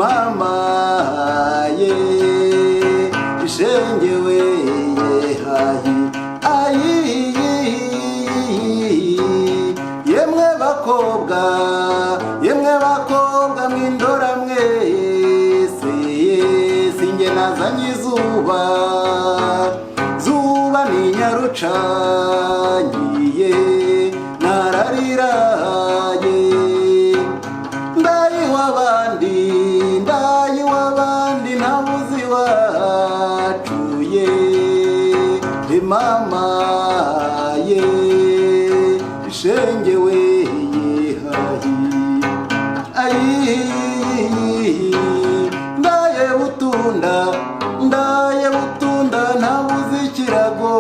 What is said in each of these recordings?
mama ye ishengewe hayi ayi yemwe bakobwa mwindora mwese singe nazanye izuba ni nyarucanyiye narariraye ndayi w'abandi nabuzi wacuye mama ye ishengewe hayi ndaye butunda nabuzi ikirago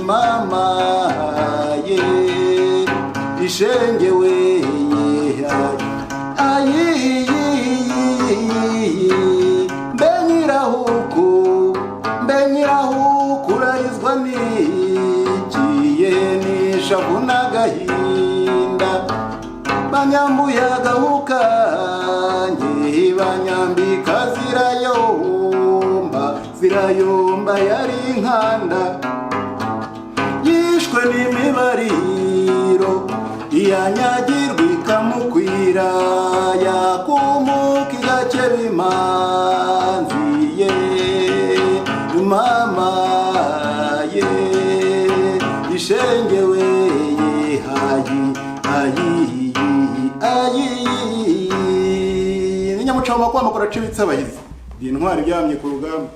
mama ye ishengewe ayi mbenyirahuku urarizwa nikiye nishavu n'agahinda banyambuye agahu kanjye banyambika zirayomba yari inkanda yishwe n'imibariro iyanyagirwa ikamukwira yakumuka igakeba imanzi ye mama ye ishengewe hayi ni nyamucamo kwama kuracibitse abahizi intwari byamye ku rugamba.